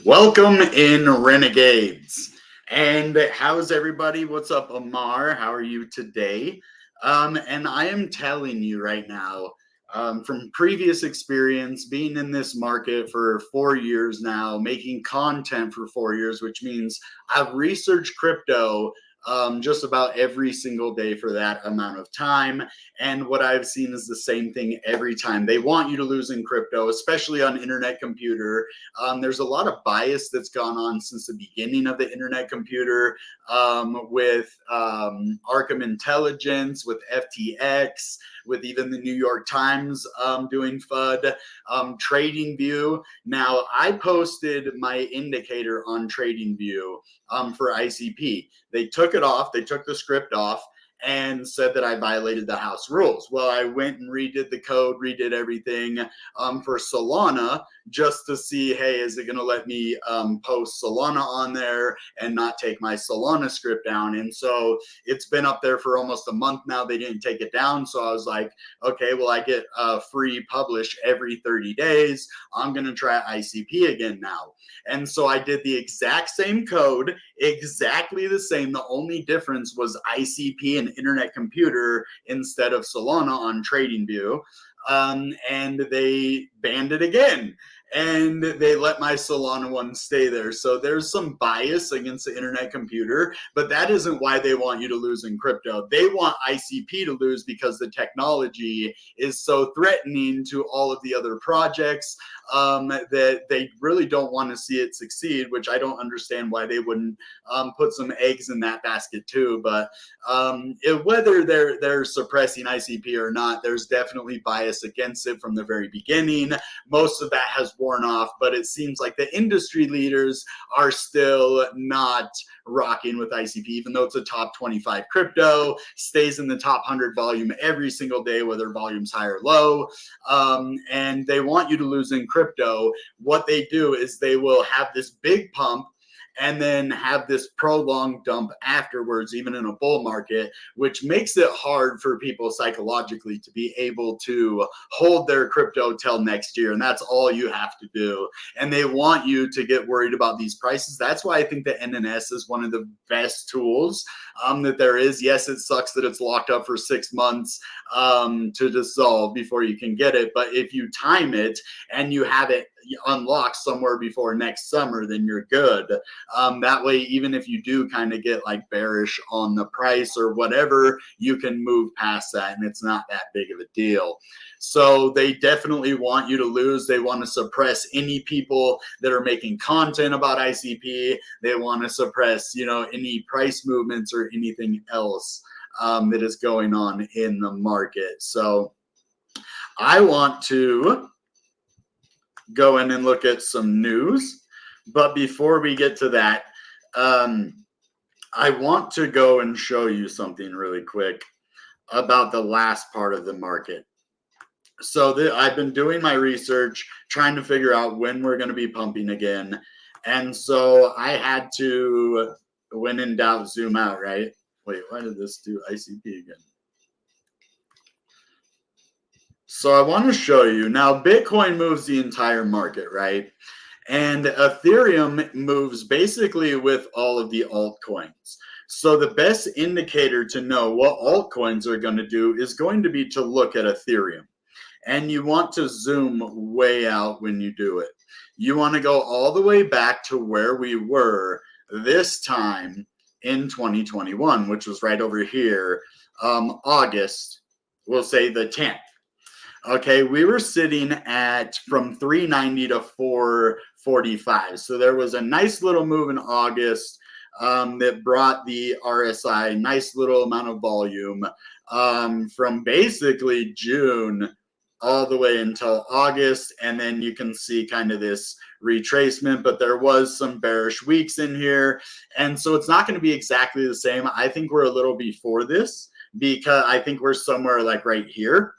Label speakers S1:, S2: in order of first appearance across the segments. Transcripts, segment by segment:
S1: Welcome in, Renegades. And how's everybody? What's up, Amar? How are you today? And I am telling you right now, from previous experience, being in this market for 4 years now, making content for 4 years, which means I've researched crypto just about every single day for that amount of time. And what I've seen is the same thing every time. They want you to lose in crypto, especially on internet computer. There's a lot of bias that's gone on since the beginning of the internet computer with Arkham Intelligence, with FTX, with even the New York Times doing FUD, TradingView. Now, I posted my indicator on TradingView for ICP. They took it off, they took the script off, and said that I violated the house rules. Well, I went and redid the code, redid everything for Solana just to see, hey, is it going to let me post Solana on there and not take my Solana script down? And so it's been up there for almost a month now. They didn't take it down. So I was like, okay, well, I get free publish every 30 days. I'm going to try ICP again now. And so I did the exact same code, exactly the same. The only difference was ICP and internet computer instead of Solana on TradingView. And they banned it again. And they let my Solana one stay there. So there's some bias against the internet computer, but that isn't why they want you to lose in crypto. They want ICP to lose because the technology is so threatening to all of the other projects that they really don't want to see it succeed, which I don't understand why they wouldn't put some eggs in that basket too. But whether they're suppressing ICP or not, there's definitely bias against it from the very beginning. Most of that has worn off, but it seems like the industry leaders are still not rocking with ICP, even though it's a top 25 crypto, stays in the top 100 volume every single day, whether volume's high or low. And they want you to lose in crypto. What they do is they will have this big pump and then have this prolonged dump afterwards, even in a bull market, which makes it hard for people psychologically to be able to hold their crypto till next year. And that's all you have to do. And they want you to get worried about these prices. That's why I think the NNS is one of the best tools that there is. Yes, it sucks that it's locked up for 6 months to dissolve before you can get it. But if you time it and you have it unlocked somewhere before next summer, then you're good. That way, even if you do kind of get like bearish on the price or whatever, you can move past that and it's not that big of a deal. So they definitely want you to lose. They want to suppress any people that are making content about ICP. They want to suppress, any price movements or anything else that is going on in the market. So I want to go in and look at some news. But before we get to that, I want to go and show you something really quick about the last part of the market. So I've been doing my research, trying to figure out when we're going to be pumping again. And so I had to, when in doubt, zoom out, right? Wait, why did this do ICP again? So I want to show you. Now, Bitcoin moves the entire market, right? And Ethereum moves basically with all of the altcoins. So the best indicator to know what altcoins are going to do is going to be to look at Ethereum. And you want to zoom way out when you do it. You want to go all the way back to where we were this time in 2021, which was right over here, August, we'll say the 10th. Okay, we were sitting at from 390 to 445. So there was a nice little move in August that brought the RSI, nice little amount of volume from basically June all the way until August. And then you can see kind of this retracement, but there was some bearish weeks in here. And so it's not going to be exactly the same. I think we're a little before this because I think we're somewhere like right here.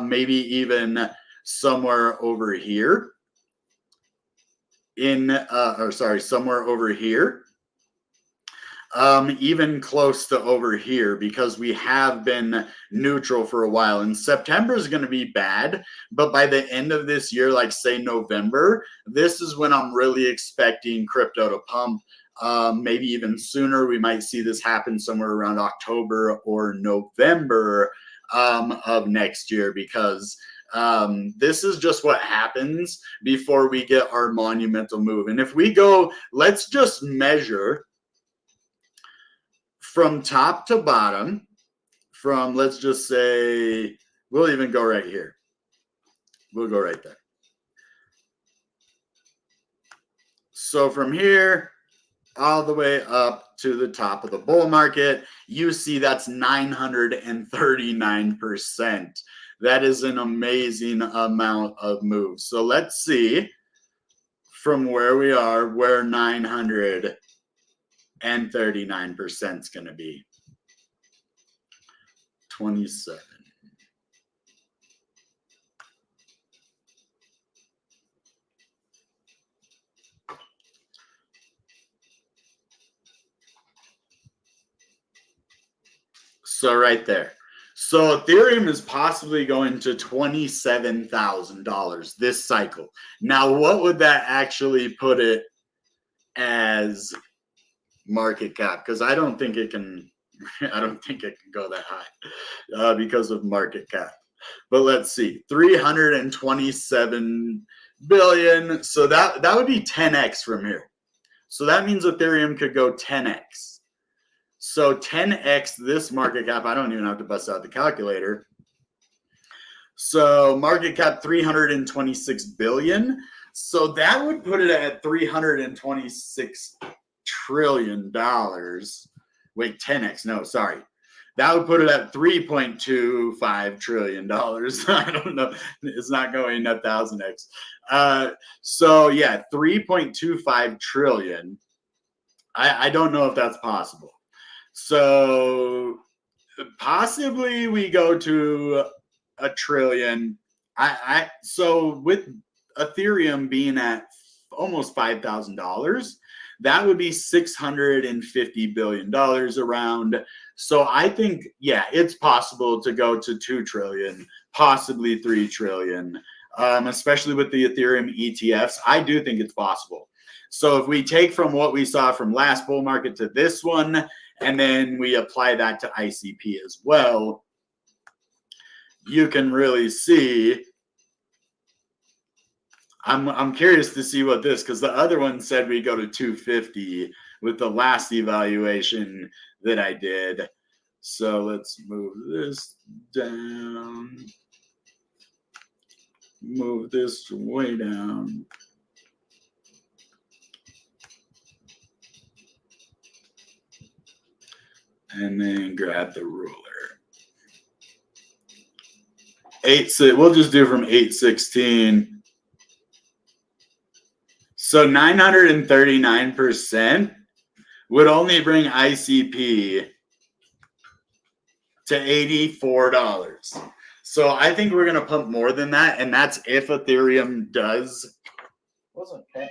S1: Maybe even somewhere over here somewhere over here. even close to over here, because we have been neutral for a while. And September is going to be bad, but by the end of this year, like say November, this is when I'm really expecting crypto to pump. Maybe even sooner. We might see this happen somewhere around October or November of next year, because this is just what happens before we get our monumental move. And if we go, let's just measure from top to bottom, from, let's just say, we'll even go right here. We'll go right there. So from here all the way up to the top of the bull market, you see that's 939%. That is an amazing amount of moves. So let's see from where we are, where 939% is going to be. 27. So right there. So Ethereum is possibly going to $27,000 this cycle. Now, what would that actually put it as market cap? Because I don't think it can. I don't think it can go that high because of market cap. But let's see, 327 billion. So that would be 10x from here. So that means Ethereum could go 10x. So 10x this market cap. I don't even have to bust out the calculator. So market cap 326 billion. So that would put it at $326 trillion. Wait, 10x. No, sorry. That would put it at $3.25 trillion. I don't know. It's not going 1,000x. So yeah, 3.25 trillion. I don't know if that's possible. So possibly we go to $1 trillion. So with Ethereum being at almost $5,000, that would be $650 billion around. So I think, yeah, it's possible to go to 2 trillion, possibly 3 trillion, especially with the Ethereum ETFs. I do think it's possible. So if we take from what we saw from last bull market to this one, and then we apply that to ICP as well, you can really see. I'm curious to see what this, because the other one said we go to 250 with the last evaluation that I did. So let's move this down. Move this way down. And then grab the ruler. We'll just do from 816. So 939% would only bring ICP to $84. So I think we're gonna pump more than that, and that's if Ethereum does. Wasn't okay.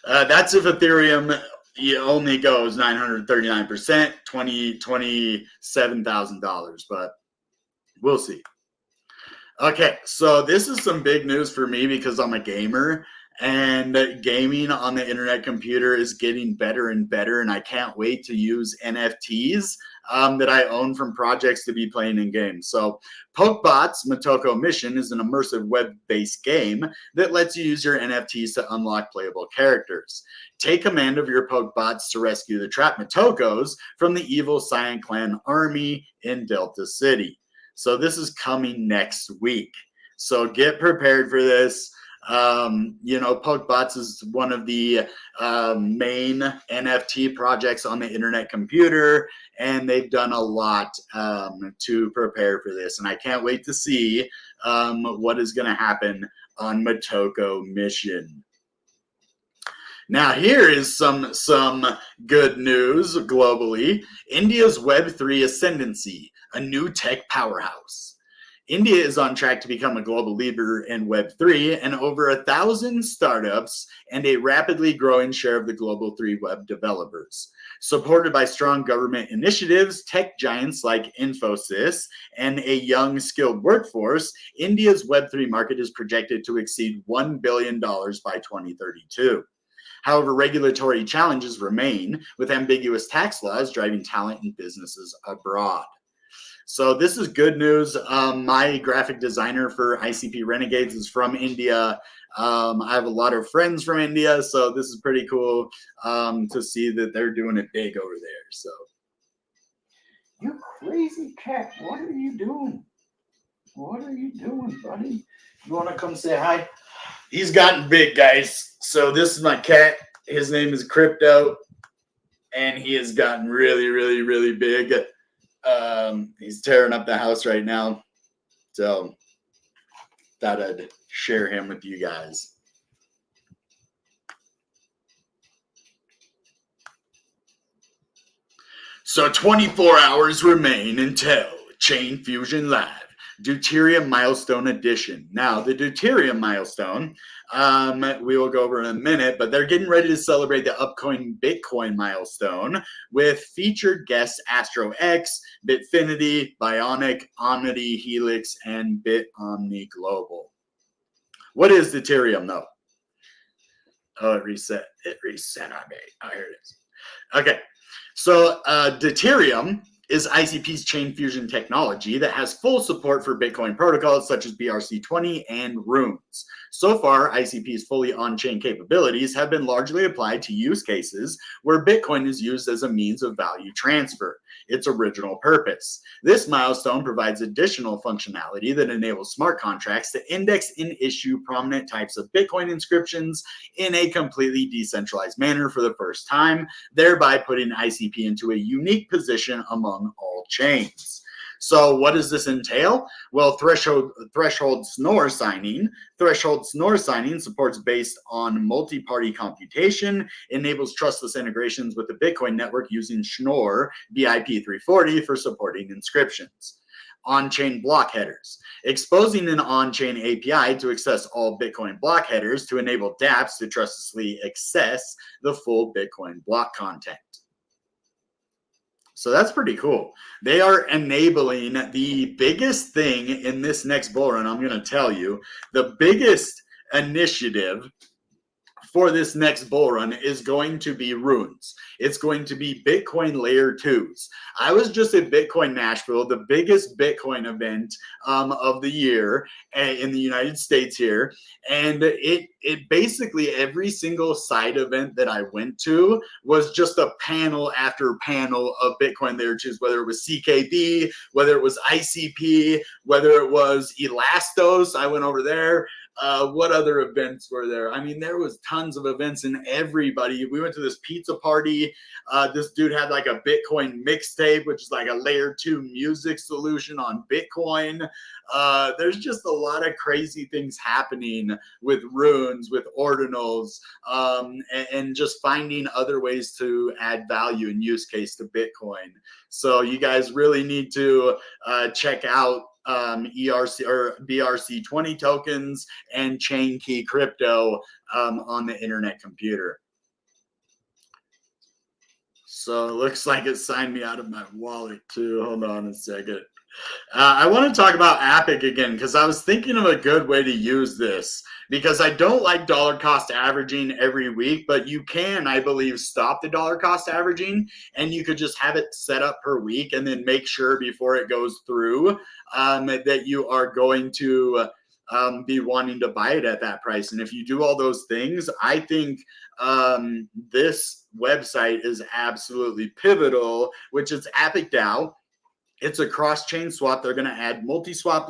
S1: That's if Ethereum only goes 939%, $27,000, but we'll see. Okay, so this is some big news for me because I'm a gamer, and gaming on the internet computer is getting better and better, and I can't wait to use NFTs that I own from projects to be playing in games. So Pokebot's Motoko Mission is an immersive web-based game that lets you use your NFTs to unlock playable characters. Take command of your Pokebots to rescue the trapped Motokos from the evil Cyan Clan army in Delta City. So this is coming next week. So get prepared for this. Pokebots is one of the main NFT projects on the internet computer, and they've done a lot to prepare for this. And I can't wait to see what is going to happen on Motoko Mission. Now, here is some good news globally. India's Web3 ascendancy, a new tech powerhouse. India is on track to become a global leader in Web3, and over 1,000 startups and a rapidly growing share of the global 3 web developers. Supported by strong government initiatives, tech giants like Infosys, and a young skilled workforce, India's Web3 market is projected to exceed $1 billion by 2032. However, regulatory challenges remain, with ambiguous tax laws driving talent and businesses abroad. So this is good news. My graphic designer for ICP Renegades is from India. I have a lot of friends from India, so this is pretty cool to see that they're doing it big over there. So, you crazy cat, what are you doing? What are you doing, buddy? You want to come say hi? He's gotten big, guys. So this is my cat. His name is Crypto, and he has gotten really, really, really big. He's tearing up the house right now, so thought I'd share him with you guys. So 24 hours remain until Chain Fusion Live Deuterium Milestone Edition. Now, the Deuterium Milestone, we will go over in a minute, but they're getting ready to celebrate the upcoming Bitcoin milestone with featured guests Astro X, Bitfinity, Bionic, Omnity, Helix, and BitOmni Global. What is Deuterium, though? Oh, it reset. It reset on me. Oh, here it is. Okay. So Deuterium is ICP's chain fusion technology that has full support for Bitcoin protocols such as BRC20 and Runes. So far, ICP's fully on-chain capabilities have been largely applied to use cases where Bitcoin is used as a means of value transfer, its original purpose. This milestone provides additional functionality that enables smart contracts to index and issue prominent types of Bitcoin inscriptions in a completely decentralized manner for the first time, thereby putting ICP into a unique position among all chains. So what does this entail? Well, threshold Schnorr signing. Threshold Schnorr signing supports based on multi-party computation, enables trustless integrations with the Bitcoin network using Schnorr BIP 340 for supporting inscriptions. On-chain block headers. Exposing an on-chain API to access all Bitcoin block headers to enable dApps to trustlessly access the full Bitcoin block content. So that's pretty cool. They are enabling the biggest thing in this next bull run. I'm going to tell you, the biggest initiative for this next bull run is going to be Runes. It's going to be Bitcoin Layer 2s. I was just at Bitcoin Nashville, the biggest Bitcoin event of the year in the United States here. And it basically, every single side event that I went to was just a panel after panel of Bitcoin Layer 2s, whether it was CKB, whether it was ICP, whether it was Elastos. I went over there. What other events were there? I mean, there was tons of events and everybody. We went to this pizza party. This dude had like a Bitcoin mixtape, which is like a layer 2 music solution on Bitcoin. There's just a lot of crazy things happening with runes, with ordinals, and just finding other ways to add value and use case to Bitcoin. So you guys really need to check out ERC or BRC20 tokens and chain key crypto on the internet computer. So it looks like it signed me out of my wallet too. Hold on a second. I want to talk about Appic again because I was thinking of a good way to use this, because I don't like dollar cost averaging every week, but you can, I believe, stop the dollar cost averaging and you could just have it set up per week and then make sure before it goes through that you are going to be wanting to buy it at that price. And if you do all those things, I think this website is absolutely pivotal, which is Appic DAO. It's a cross-chain swap. They're going to add multi-swap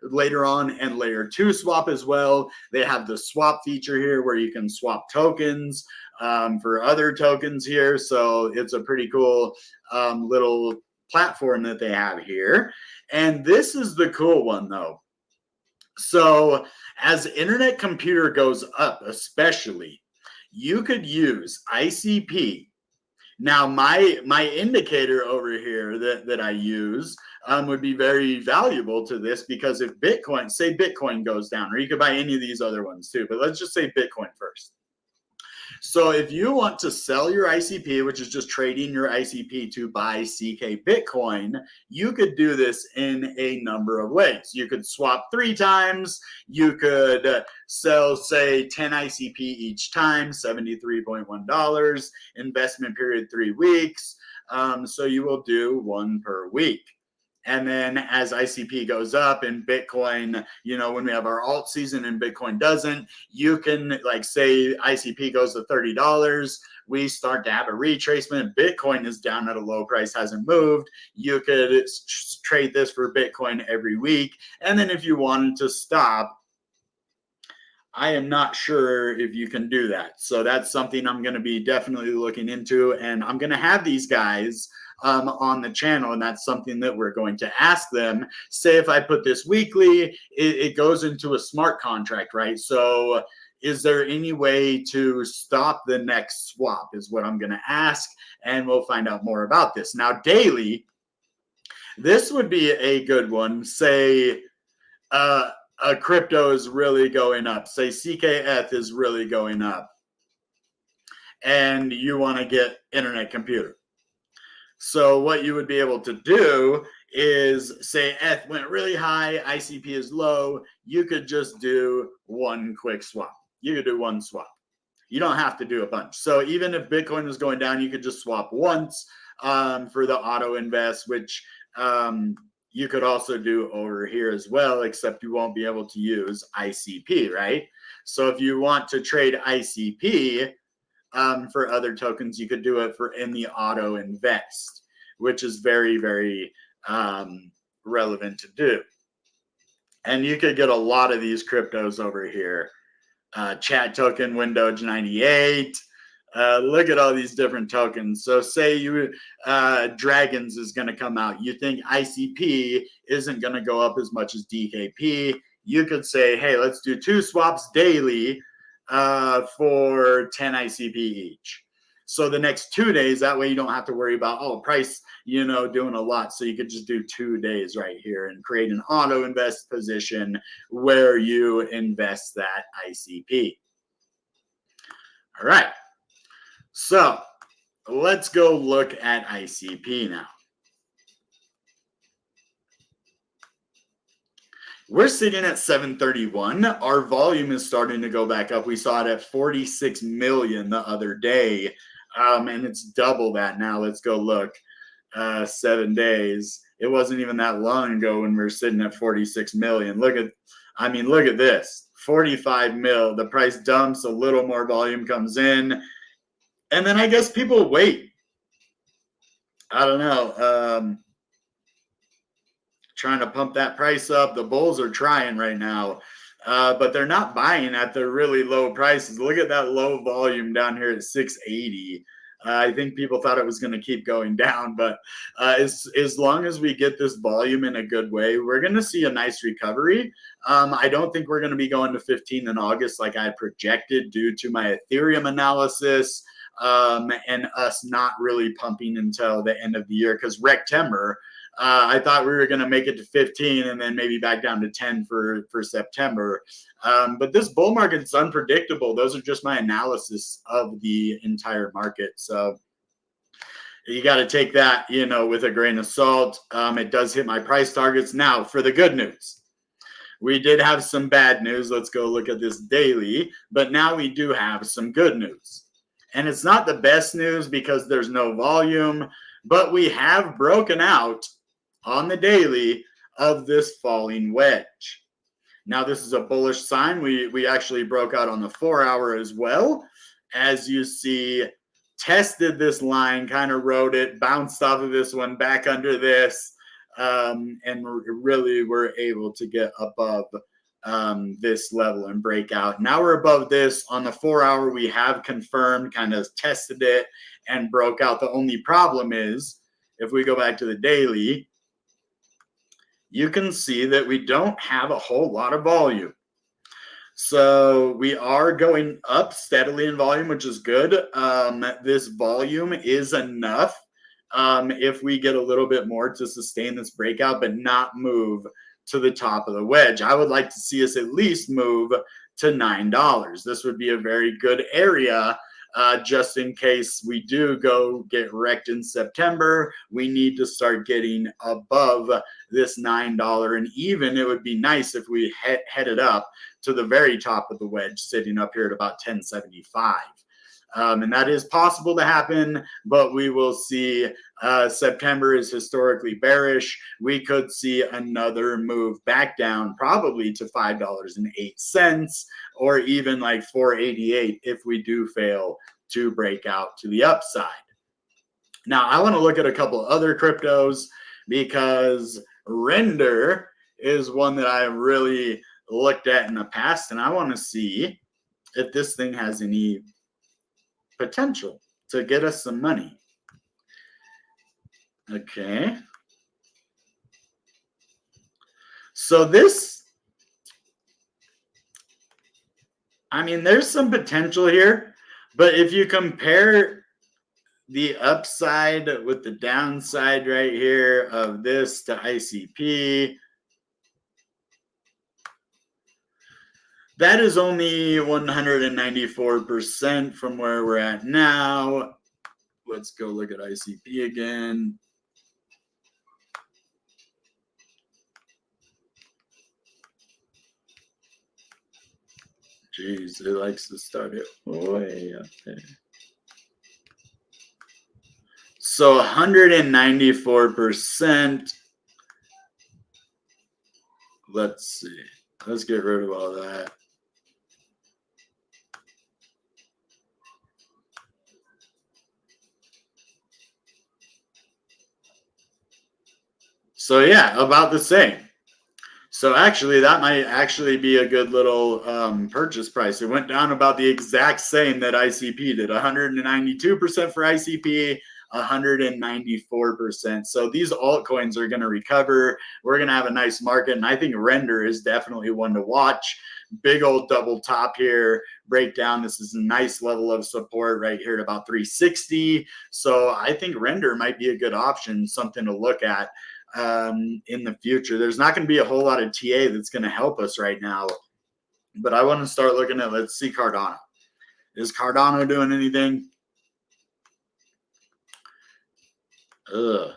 S1: later on and layer 2 swap as well. They have the swap feature here where you can swap tokens for other tokens here. So it's a pretty cool little platform that they have here. And this is the cool one though. So as internet computer goes up, especially, you could use ICP Now, my indicator over here that I use would be very valuable to this, because if Bitcoin, say Bitcoin goes down, or you could buy any of these other ones too, but let's just say Bitcoin first. So if you want to sell your ICP, which is just trading your ICP to buy CK Bitcoin, you could do this in a number of ways. You could swap 3 times. You could sell, say, 10 ICP each time, $73.1. Investment period 3 weeks. So you will do 1 per week. And then as ICP goes up and Bitcoin, when we have our alt season and Bitcoin doesn't, you can, like, say ICP goes to $30, we start to have a retracement. Bitcoin is down at a low price, hasn't moved. You could trade this for Bitcoin every week. And then if you wanted to stop, I am not sure if you can do that. So that's something I'm going to be definitely looking into. And I'm going to have these guys on the channel, and that's something that we're going to ask them. Say if I put this weekly, it goes into a smart contract, right? So is there any way to stop the next swap is what I'm going to ask, and we'll find out more about this. Now, daily, this would be a good one. Say a crypto is really going up. Say CKF is really going up, and you want to get internet computer. So what you would be able to do is, say ETH went really high, ICP is low, you could just do 1 quick swap. You could do 1 swap. You don't have to do a bunch. So even if Bitcoin is going down, you could just swap once for the auto invest, which you could also do over here as well, except you won't be able to use ICP, right? So if you want to trade ICP, for other tokens, you could do it in the auto invest, which is very, very relevant to do. And you could get a lot of these cryptos over here. Chat token, Windows 98. Look at all these different tokens. So say you Dragons is going to come out. You think ICP isn't going to go up as much as DKP. You could say, hey, let's do 2 swaps daily for 10 ICP each. So the next 2 days, that way you don't have to worry about, price, doing a lot. So you could just do 2 days right here and create an auto invest position where you invest that ICP. All right. So let's go look at ICP now. We're sitting at 731. Our volume is starting to go back up. We saw it at 46 million the other day, and it's double that now. Let's go look. 7 days. It wasn't even that long ago when we were sitting at 46 million. Look at this. 45 mil. The price dumps, a little more volume comes in, and then I guess people wait. I don't know. Trying to pump that price up. The bulls are trying right now, but they're not buying at the really low prices. Look at that low volume down here at 680. I think people thought it was going to keep going down, but as long as we get this volume in a good way, we're going to see a nice recovery. I don't think we're going to be going to 15 in August like I projected due to my Ethereum analysis and us not really pumping until the end of the year, because Rectember, I thought we were going to make it to 15 and then maybe back down to 10 for September. But this bull market is unpredictable. Those are just my analysis of the entire market. So you got to take that, with a grain of salt. It does hit my price targets. Now, for the good news, we did have some bad news. Let's go look at this daily. But now we do have some good news. And it's not the best news because there's no volume, but we have broken out on the daily of this falling wedge. Now this is a bullish sign. We actually broke out on the 4-hour as well. As you see, tested this line, kind of rode it, bounced off of this one, back under this, and really were able to get above this level and break out. Now we're above this. On the 4-hour, we have confirmed, kind of tested it and broke out. The only problem is, if we go back to the daily, you can see that we don't have a whole lot of volume. So we are going up steadily in volume, which is good. This volume is enough if we get a little bit more to sustain this breakout, but not move to the top of the wedge. I would like to see us at least move to $9. This would be a very good area. Just in case we do go get wrecked in September, we need to start getting above this $9. And even it would be nice if we headed up to the very top of the wedge, sitting up here at about 1075. And that is possible to happen, but we will see. September is historically bearish. We could see another move back down, probably to $5.08, or even like $4.88 if we do fail to break out to the upside. Now, I want to look at a couple other cryptos because Render is one that I have really looked at in the past, and I want to see if this thing has any potential to get us some money. Okay. So this, I mean, there's some potential here, but if you compare the upside with the downside right here of this to ICP, that is only 194% from where we're at now. Let's go look at ICP again. Jeez, it likes to start it way up there. So 194%. Let's see. Let's get rid of all that. So yeah, about the same. So actually, that might actually be a good little purchase price. It went down about the exact same that ICP did, 192% for ICP, 194%. So these altcoins are going to recover. We're going to have a nice market, and I think Render is definitely one to watch. Big old double top here, breakdown. This is a nice level of support right here at about 360. So I think Render might be a good option, something to look at in the future. There's not going to be a whole lot of TA that's going to help us right now, but I want to start looking at, let's see, Cardano. Is Cardano doing anything? Ugh.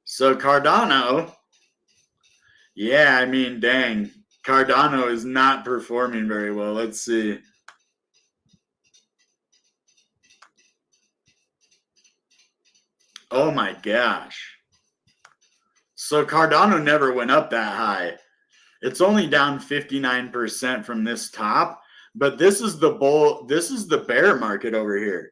S1: So Cardano, yeah, I mean, dang, Cardano is not performing very well. Let's see. Oh my gosh. So Cardano never went up that high. It's only down 59% from this top, but this is the bull, this is the bear market over here.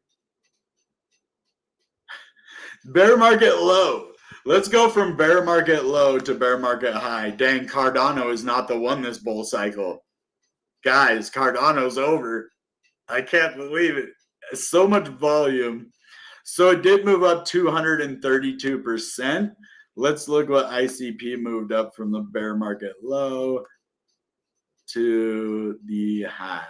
S1: Bear market low. Let's go from bear market low to bear market high. Dang, Cardano is not the one this bull cycle. Guys, Cardano's over. I can't believe it. So much volume. So it did move up 232%. Let's look what ICP moved up from the bear market low to the high.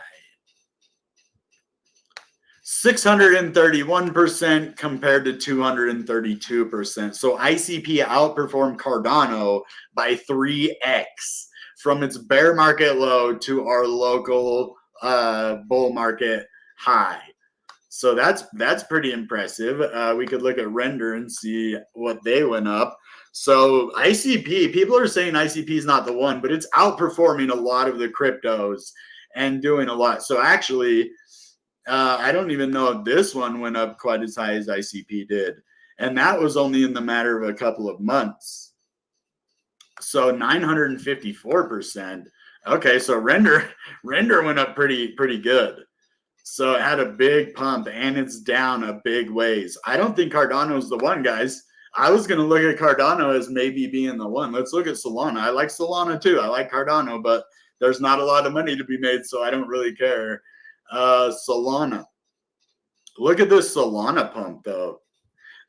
S1: 631% compared to 232%. So ICP outperformed Cardano by 3x from its bear market low to our local bull market high. So that's pretty impressive. We could look at Render and see what they went up. So ICP, people are saying ICP is not the one, but it's outperforming a lot of the cryptos and doing a lot. So actually, I don't even know if this one went up quite as high as ICP did. And that was only in the matter of a couple of months. So 954%. Okay, so Render went up pretty good. So it had a big pump, and it's down a big ways. I don't think Cardano's the one, guys. I was going to look at Cardano as maybe being the one. Let's look at Solana. I like Solana too. I like Cardano, but there's not a lot of money to be made, so I don't really care. Solana. Look at this Solana pump, though.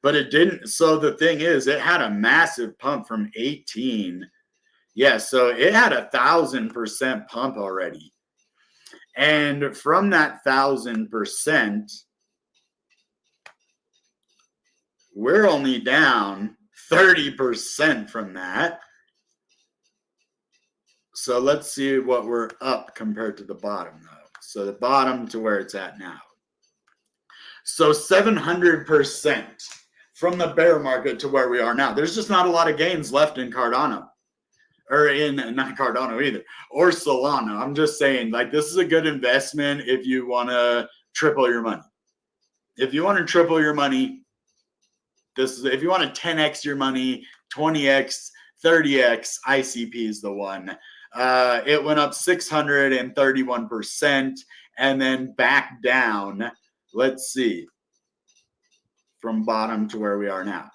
S1: But it didn't. So the thing is, it had a massive pump from 18. Yeah, so it had 1,000% pump already. And from that 1,000%, we're only down 30% from that. So let's see what we're up compared to the bottom, though. So the bottom to where it's at now. So 700% from the bear market to where we are now. There's just not a lot of gains left in Cardano. Or in, not Cardano either, or Solana. I'm just saying, like, this is a good investment if you want to triple your money. If you want to triple your money, this is, if you want to 10x your money, 20x, 30x, ICP is the one. It went up 631% and then back down. Let's see, from bottom to where we are now.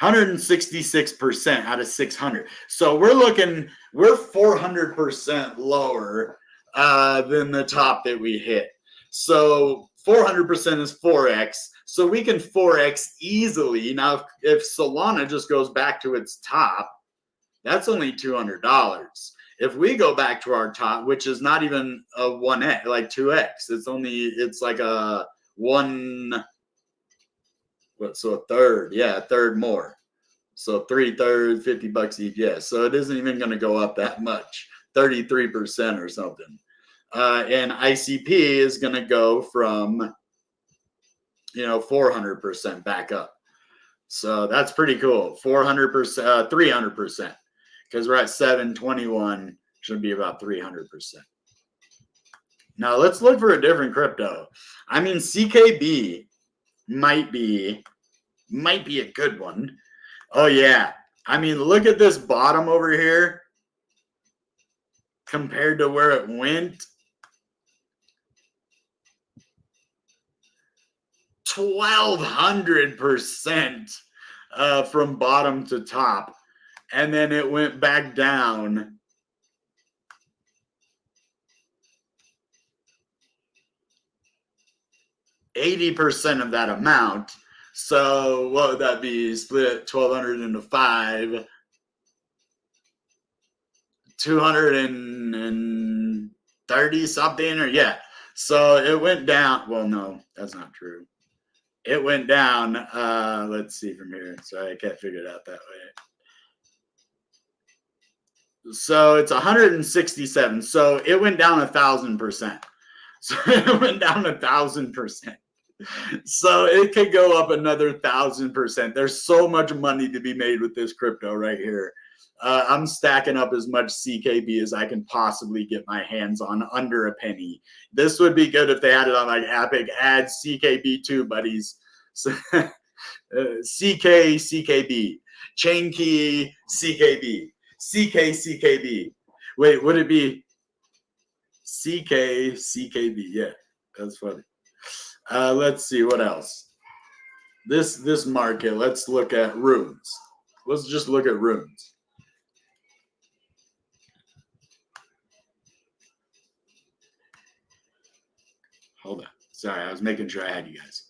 S1: 166% out of 600. So we're 400% lower than the top that we hit. So 400% is 4x. So we can 4x easily. Now, if Solana just goes back to its top, that's only $200. If we go back to our top, which is not even a 1x, like 2x, it's like a one. So a third, yeah, a third more. So 3/3, $50 each. Yeah, so it isn't even going to go up that much, 33% or something. And ICP is going to go from, 400% back up. So that's pretty cool. 400%, 300%, because we're at 721. Should be about 300%. Now let's look for a different crypto. I mean, CKB might be a good one. Oh yeah, I mean, look at this bottom over here compared to where it went. 1,200% from bottom to top, and then it went back down 80% of that amount. So what would that be? Split 1,200 into 5. 230 something, or yeah. So it went down. Well, no, that's not true. It went down. Let's see from here. Sorry, I can't figure it out that way. So it's 167. So it went down 1,000%. So it went down 1,000%. So it could go up another 1,000%. There's so much money to be made with this crypto right here. I'm stacking up as much CKB as I can possibly get my hands on, under a penny. This would be good if they had it on like Appic. Add CKB too, buddies. So, CKB, chain key CKB, CKB. Wait, would it be CKB? Yeah, that's funny. Let's see what else. This market. Let's look at runes. Let's just look at runes. Hold on. Sorry, I was making sure I had you guys.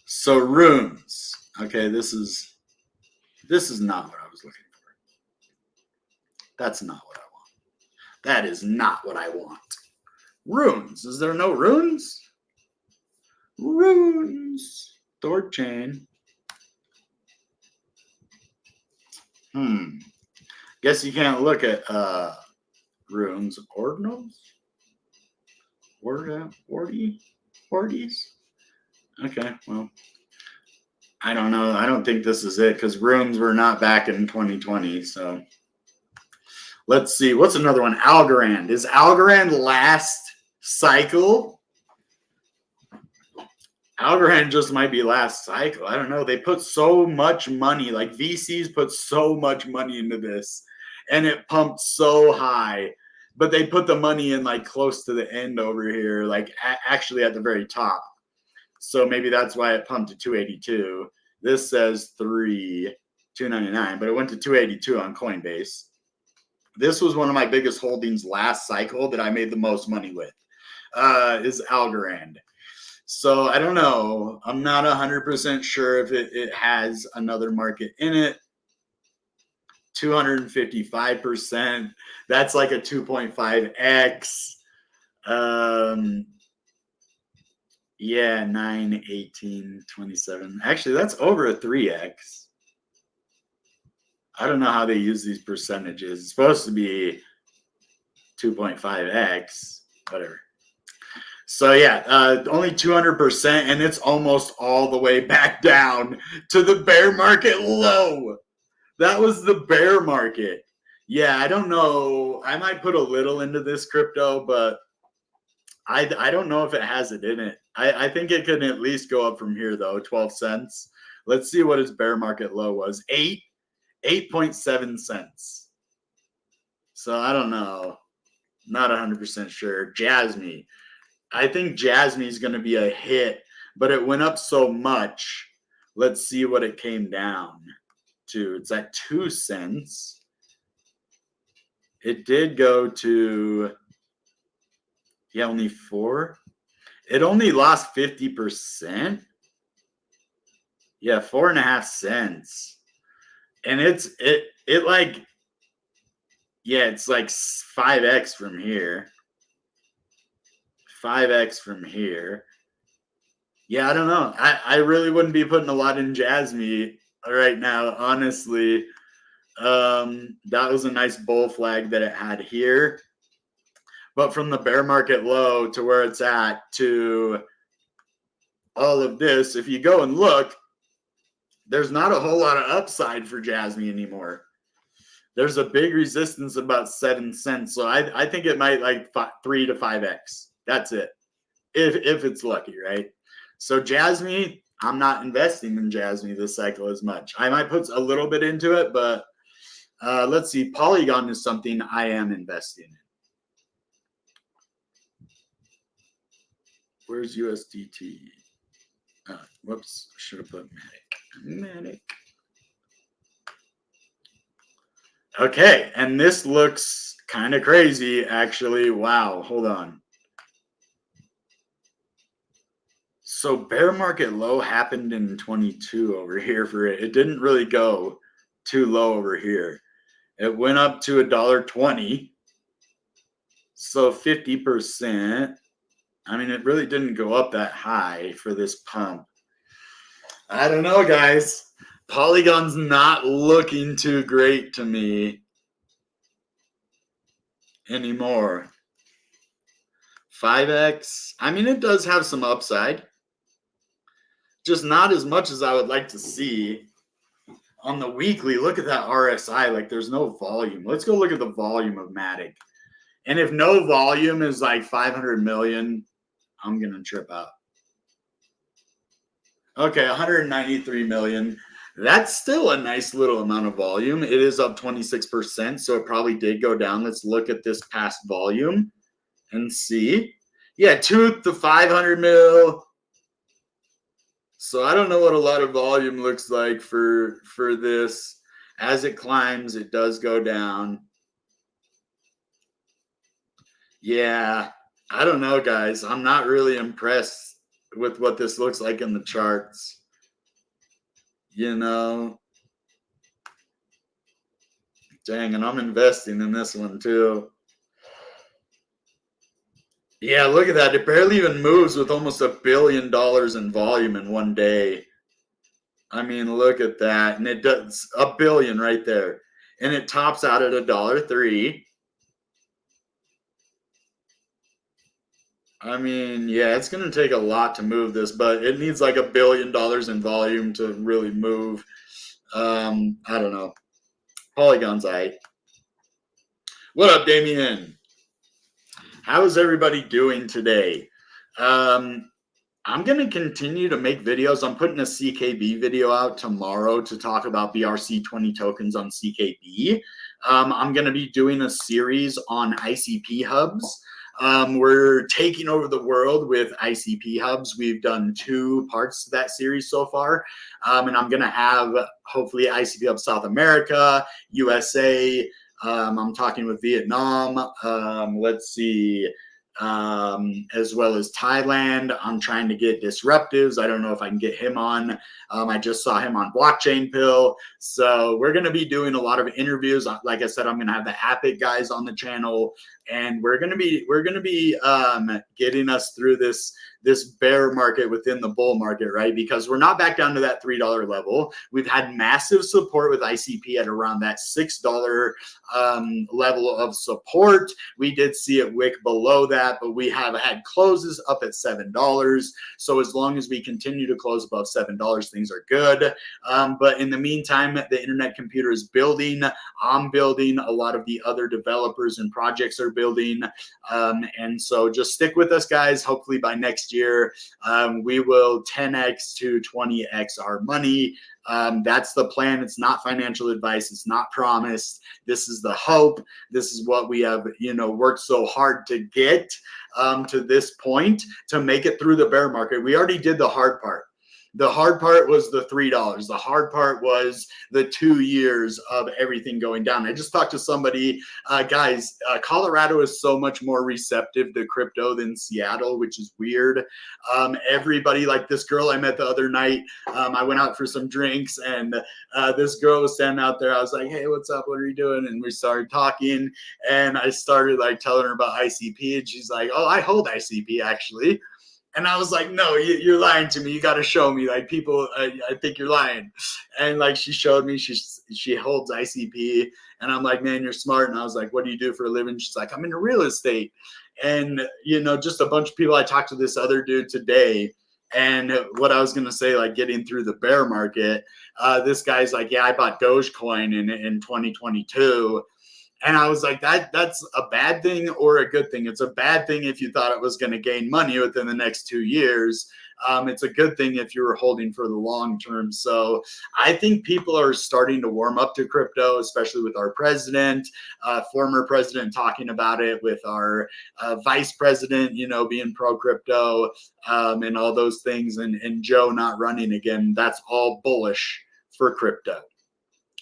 S1: So runes. Okay, this is not what I was looking for. That's not what I want. That is not what I want. Runes. Is there no runes? Runes. Thor chain. Guess you can't look at runes. Ordinals? Ordies? Okay, well, I don't know. I don't think this is it because runes were not back in 2020. So let's see. What's another one? Algorand. Is Algorand last cycle? Algorand just might be last cycle. I don't know. They put so much money, like VCs put so much money into this, and it pumped so high. But they put the money in like close to the end over here, like actually at the very top. So maybe that's why it pumped to 282. This says 299, but it went to 282 on Coinbase. This was one of my biggest holdings last cycle that I made the most money with, is Algorand. So I don't know. I'm not 100% sure if it has another market in it. 255%. That's like a 2.5x. Yeah, 9, 18, 27. Actually, that's over a 3x. I don't know how they use these percentages. It's supposed to be 2.5x, whatever. So yeah, only 200%, and it's almost all the way back down to the bear market low. That was the bear market. Yeah, I don't know. I might put a little into this crypto, but I don't know if it has it in it. I think it can at least go up from here, though, 12 cents. Let's see what its bear market low was. 8.7 cents. So I don't know. Not 100% sure. Jasmy. I think Jasmy is going to be a hit, but it went up so much. Let's see what it came down to. It's at 2 cents. It did go to, yeah, only 4. It only lost 50%. Yeah, 4.5 cents. And it's like, yeah, it's like 5x from here. 5x from here. Yeah, I don't know. I really wouldn't be putting a lot in Jasmy right now, honestly. That was a nice bull flag that it had here. But from the bear market low to where it's at to all of this, if you go and look, there's not a whole lot of upside for Jasmy anymore. There's a big resistance about 7 cents. So I think it might like 3 to 5x. That's it. If it's lucky, right? So Jasmy, I'm not investing in Jasmy this cycle as much. I might put a little bit into it, but let's see. Polygon is something I am investing in. Where's USDT? Whoops, should have put Matic. Okay, and this looks kind of crazy, actually. Wow, hold on. So bear market low happened in 22 over here for it. It didn't really go too low over here. It went up to $1.20. So 50%. I mean, it really didn't go up that high for this pump. I don't know, guys. Polygon's not looking too great to me anymore. 5x. I mean, it does have some upside. Just not as much as I would like to see. On the weekly, look at that RSI. Like, there's no volume. Let's go look at the volume of Matic. And if no volume is like 500 million, I'm going to trip out. Okay, 193 million. That's still a nice little amount of volume. It is up 26%, so it probably did go down. Let's look at this past volume and see. Yeah, 2 to 500 mil. So I don't know what a lot of volume looks like for this. As it climbs, it does go down. Yeah, I don't know, guys. I'm not really impressed with what this looks like in the charts. You know, dang, and I'm investing in this one too. Yeah, look at that. It barely even moves with almost $1 billion in volume in one day. I mean, look at that. And it does $1 billion right there. And it tops out at $1.03. I mean, yeah, it's going to take a lot to move this, but it needs like $1 billion in volume to really move. I don't know. Polygon's aight. What up, Damien? How is everybody doing today? I'm going to continue to make videos. I'm putting a CKB video out tomorrow to talk about BRC20 tokens on CKB. I'm going to be doing a series on ICP hubs. We're taking over the world with ICP hubs. We've done 2 parts to that series so far. And I'm going to have hopefully ICP Hub South America, USA. I'm talking with Vietnam. Let's see. as well as Thailand. I'm trying to get Disruptives. I don't know if I can get him on. I just saw him on Blockchain Pill. So we're going to be doing a lot of interviews. Like I said, I'm going to have the Appic guys on the channel, and we're going to be getting us through this bear market within the bull market, right? Because we're not back down to that $3 level. We've had massive support with ICP at around that $6 level of support. We did see it wick below that, but we have had closes up at $7. So as long as we continue to close above $7, things are good. But in the meantime, the internet computer is building. I'm building. A lot of the other developers and projects are building. And so just stick with us, guys. Hopefully by next year, we will 10x to 20x our money. That's the plan. It's not financial advice. It's not promised. This is the hope. This is what we have, worked so hard to get to this point, to make it through the bear market. We already did the hard part. The hard part was the $3. The hard part was the 2 years of everything going down. I just talked to somebody, guys, Colorado is so much more receptive to crypto than Seattle, which is weird. Everybody, like this girl I met the other night, I went out for some drinks, and this girl was standing out there. I was like, hey, what's up? What are you doing? And we started talking, and I started like telling her about ICP, and she's like, oh, I hold ICP actually. And I was like, no, you're lying to me. You got to show me. Like, people, I think you're lying. And like, she showed me, she holds ICP. And I'm like, man, you're smart. And I was like, what do you do for a living? She's like, I'm into real estate. And, just a bunch of people. I talked to this other dude today. And what I was going to say, like getting through the bear market, this guy's like, yeah, I bought Dogecoin in 2022. And I was like, that's a bad thing or a good thing? It's a bad thing if you thought it was going to gain money within the next 2 years. It's a good thing if you were holding for the long term. So I think people are starting to warm up to crypto, especially with our president, former president talking about it, with our vice president, being pro crypto, and all those things, and Joe not running again. That's all bullish for crypto.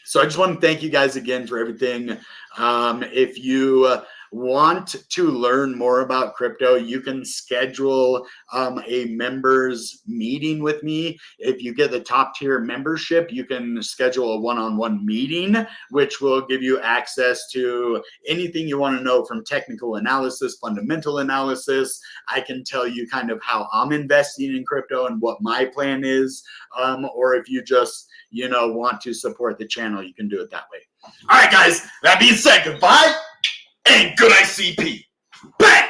S1: So I just want to thank you guys again for everything. If you want to learn more about crypto, you can schedule a members meeting with me. If you get the top tier membership, you can schedule a one-on-one meeting, which will give you access to anything you want to know, from technical analysis, fundamental analysis. I can tell you kind of how I'm investing in crypto and what my plan is. Or if you just want to support the channel, you can do it that way. All right, guys, that being said, goodbye and good ICP. Bang!